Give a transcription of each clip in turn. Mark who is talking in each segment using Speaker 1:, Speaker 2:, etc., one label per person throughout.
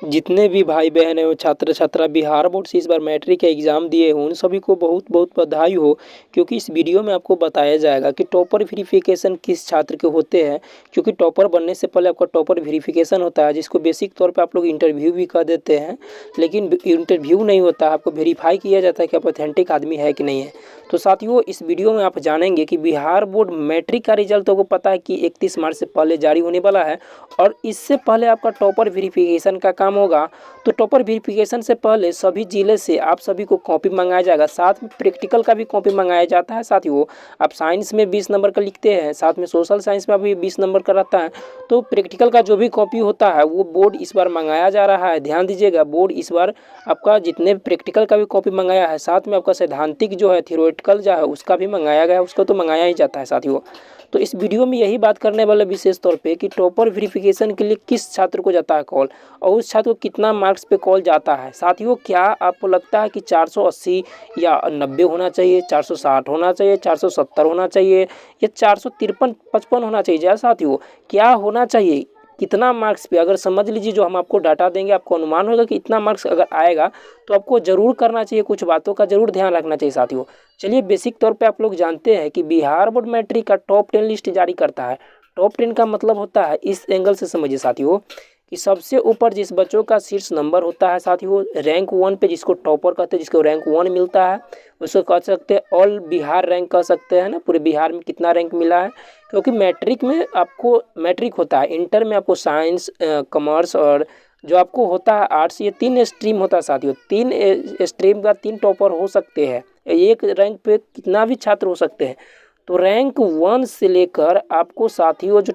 Speaker 1: जितने भी भाई बहन हैं वो छात्र छात्रा बिहार बोर्ड से इस बार मैट्रिक का एग्ज़ाम दिए हो, उन सभी को बहुत बहुत बधाई हो। क्योंकि इस वीडियो में आपको बताया जाएगा कि टॉपर वेरिफिकेशन किस छात्र के होते हैं। क्योंकि टॉपर बनने से पहले आपका टॉपर वेरिफिकेशन होता है, जिसको बेसिक तौर पे आप लोग इंटरव्यू भी कर देते हैं। लेकिन इंटरव्यू नहीं होता, आपको वेरीफाई किया जाता है कि आप ऑथेंटिक आदमी है कि नहीं है। तो साथियों, इस वीडियो में आप जानेंगे कि बिहार बोर्ड मैट्रिक का रिजल्ट आपको पता है कि 31 मार्च से पहले जारी होने वाला है, और इससे पहले आपका टॉपर वेरिफिकेशन का काम होगा। तो टॉपर वेरिफिकेशन से पहले सभी जिले से आप सभी को कॉपी मंगाया जाएगा, साथ में प्रैक्टिकल का भी कॉपी मंगाया जाता है। साथियों, आप साइंस में 20 नंबर का लिखते हैं, साथ में सोशल साइंस में भी 20 नंबर का रहता है। तो प्रैक्टिकल का जो भी कॉपी होता है वो बोर्ड इस बार मंगाया जा रहा है। ध्यान दीजिएगा, बोर्ड इस बार आपका जितने प्रैक्टिकल का भी कॉपी मंगाया है, साथ में आपका सैद्धांतिक जो है थ्योरेटिकल जो है उसका भी मंगाया गया है, उसको तो मंगाया ही जाता है साथियों। तो इस वीडियो में यही बात करने वाले विशेष तौर पे कि टॉपर वेरिफिकेशन के लिए किस छात्र को जाता है कॉल, और उस छात्र को कितना मार्क्स पे कॉल जाता है। साथियों, क्या आपको लगता है कि 480 या 90 होना चाहिए, 460 होना चाहिए, 470 होना चाहिए, या 453 55 होना चाहिए? साथियों, क्या होना चाहिए, कितना मार्क्स पे? अगर समझ लीजिए, जो हम आपको डाटा देंगे आपको अनुमान होगा कि इतना मार्क्स अगर आएगा तो आपको ज़रूर करना चाहिए, कुछ बातों का ज़रूर ध्यान रखना चाहिए। साथियों, चलिए बेसिक तौर पे आप लोग जानते हैं कि बिहार बोर्ड मैट्रिक का टॉप 10 लिस्ट जारी करता है। टॉप 10 का मतलब होता है, इस एंगल से समझिए साथियों, कि सबसे ऊपर जिस बच्चों का शीर्ष नंबर होता है साथियों, रैंक 1 पे जिसको टॉपर कहते हैं, जिसको रैंक 1 मिलता है, उसको कह सकते हैं ऑल बिहार रैंक कह सकते हैं ना, पूरे बिहार में कितना रैंक मिला है। क्योंकि मैट्रिक में आपको मैट्रिक होता है, इंटर में आपको साइंस, कॉमर्स और जो आपको होता है आर्ट्स, ये 3 स्ट्रीम होता है साथियों। 3 स्ट्रीम का 3 टॉपर हो सकते हैं, एक रैंक पे कितना भी छात्र हो सकते हैं। तो रैंक 1 से लेकर आपको साथियों जो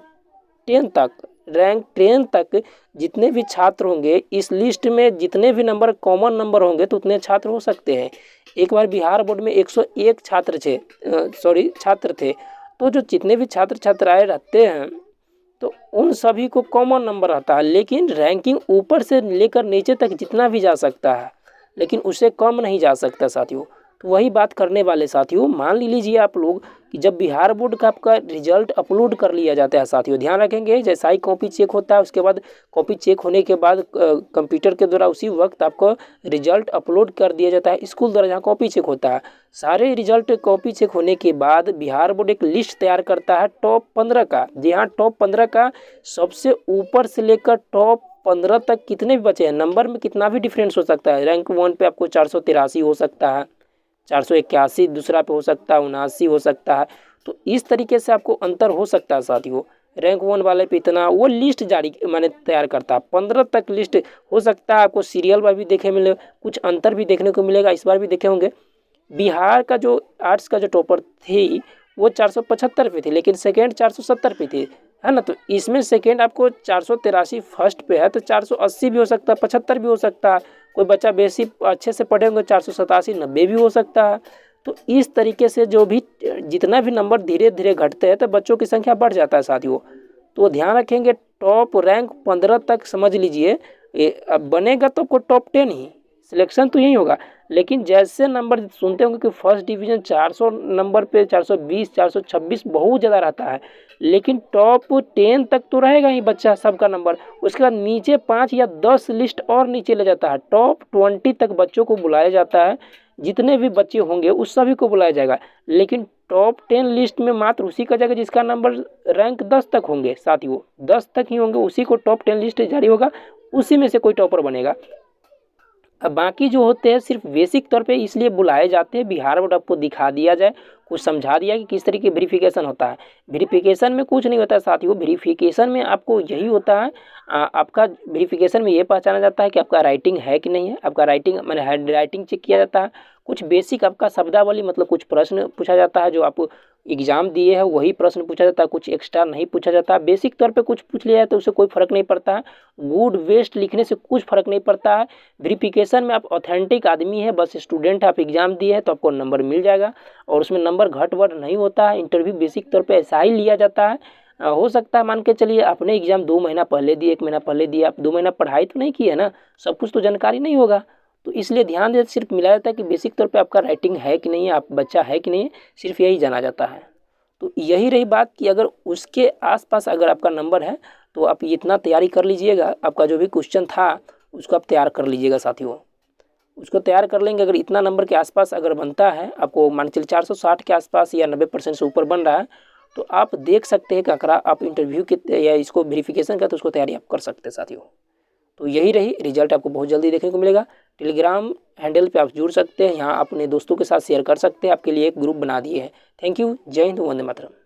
Speaker 1: 10 तक, रैंक 10 तक जितने भी छात्र होंगे, इस लिस्ट में जितने भी नंबर कॉमन नंबर होंगे तो उतने छात्र हो सकते हैं। एक बार बिहार बोर्ड में 101 छात्र थे। तो जो जितने भी छात्र छात्राएं रहते हैं, तो उन सभी को कॉमन नंबर रहता है। लेकिन रैंकिंग ऊपर से लेकर नीचे तक जितना भी जा सकता है, लेकिन उससे कम नहीं जा सकता साथियों। तो वही बात करने वाले साथियों, मान लीजिए आप लोग कि जब बिहार बोर्ड का आपका रिजल्ट अपलोड कर लिया जाता है साथियों, ध्यान रखेंगे, जैसा ही कॉपी चेक होता है उसके बाद कॉपी चेक होने के बाद कंप्यूटर के द्वारा उसी वक्त आपको रिजल्ट अपलोड कर दिया जाता है स्कूल द्वारा, जहाँ कॉपी चेक होता है। सारे रिजल्ट कॉपी चेक होने के बाद बिहार बोर्ड एक लिस्ट तैयार करता है टॉप 15 का, जी हाँ, टॉप 15 का। सबसे ऊपर से लेकर टॉप 15 तक कितने भी बचे हैं, नंबर में कितना भी डिफरेंस हो सकता है। रैंक 1 पे आपको 483 हो सकता है, 481 दूसरा पे हो सकता है, 79 हो सकता है। तो इस तरीके से आपको अंतर हो सकता है साथियों। रैंक 1 वाले पे इतना, वो लिस्ट जारी मैंने तैयार करता है 15 तक लिस्ट। हो सकता है आपको सीरियल में भी देखे मिले, कुछ अंतर भी देखने को मिलेगा, इस बार भी देखे होंगे। बिहार का जो आर्ट्स का जो टॉपर थी वो 475 पे थी, लेकिन सेकेंड 470 पे थी, है ना। तो इसमें सेकेंड आपको 483 फर्स्ट पे है, तो 480 भी हो सकता है, 75 भी हो सकता है। कोई बच्चा बेसिक अच्छे से पढ़े होंगे 487 90 भी हो सकता है। तो इस तरीके से जो भी जितना भी नंबर धीरे धीरे घटते हैं तो बच्चों की संख्या बढ़ जाता है साथियों। तो ध्यान रखेंगे, टॉप रैंक 15 तक समझ लीजिए, अब बनेगा तो आपको टॉप 10 ही सिलेक्शन तो यही होगा। लेकिन जैसे नंबर सुनते होंगे कि फर्स्ट डिवीज़न 400 नंबर पे 420 426 बहुत ज़्यादा रहता है, लेकिन टॉप 10 तक तो रहेगा ही बच्चा सबका नंबर। उसके बाद नीचे 5 या 10 लिस्ट और नीचे ले जाता है, टॉप 20 तक बच्चों को बुलाया जाता है। जितने भी बच्चे होंगे उस सभी को बुलाया जाएगा, लेकिन टॉप 10 लिस्ट में मात्र उसी का जाएगा जिसका नंबर रैंक 10 तक होंगे साथियों, 10 तक ही होंगे, उसी को टॉप 10 लिस्ट जारी होगा, उसी में से कोई टॉपर बनेगा। अब बाकी जो होते हैं सिर्फ बेसिक तौर पे इसलिए बुलाए जाते हैं, बिहार बोर्ड आपको दिखा दिया जाए, कुछ समझा दिया कि किस तरीके वेरिफिकेशन होता है। वेरिफिकेशन में कुछ नहीं होता है साथियों, वेरिफिकेशन में आपको यही होता है, आपका वेरिफिकेशन में ये पहचाना जाता है कि आपका राइटिंग है कि नहीं है, आपका राइटिंग मैंने हैंड राइटिंग चेक किया जाता है। कुछ बेसिक आपका शब्दावली मतलब कुछ प्रश्न पूछा जाता है, जो आप एग्जाम दिए हैं वही प्रश्न पूछा जाता है, कुछ एक्स्ट्रा नहीं पूछा जाता। बेसिक तौर पे कुछ पूछ लिया है तो उससे कोई फर्क नहीं पड़ता है, गुड वेस्ट लिखने से कुछ फर्क नहीं पड़ता है। वेरिफिकेशन में आप ऑथेंटिक आदमी है, बस स्टूडेंट आप एग्जाम दिए हैं तो आपको नंबर मिल जाएगा, और उसमें नंबर घट बढ़ नहीं होता है। इंटरव्यू बेसिक तौर पे ऐसा ही लिया जाता है। हो सकता है मान के चलिए आपने एग्जाम 2 महीना पहले दिए, 1 महीना पहले दिए, आप 2 महीना पढ़ाई तो नहीं की है ना, सब कुछ तो जानकारी नहीं होगा। तो इसलिए ध्यान दे, सिर्फ मिलाया जाता है कि बेसिक तौर पे आपका राइटिंग है कि नहीं है, आप बच्चा है कि नहीं है, सिर्फ यही जाना जाता है। तो यही रही बात कि अगर उसके आसपास अगर आपका नंबर है तो आप इतना तैयारी कर लीजिएगा, आपका जो भी क्वेश्चन था उसको आप तैयार कर लीजिएगा साथियों। उसको तैयार कर लेंगे, अगर इतना नंबर के आसपास अगर बनता है आपको, मान के चलिए 460 के आसपास या 90% से ऊपर बन रहा है, तो आप देख सकते हैं कि अगर आप इंटरव्यू के या इसको वेरिफिकेशन का तो उसको तैयारी आप कर सकते हैं साथियों। तो यही रही, रिजल्ट आपको बहुत जल्दी देखने को मिलेगा। टेलीग्राम हैंडल पे आप जुड़ सकते हैं, यहाँ अपने दोस्तों के साथ शेयर कर सकते हैं, आपके लिए एक ग्रुप बना दिए हैं। थैंक यू, जय हिंद, वंदे मातरम।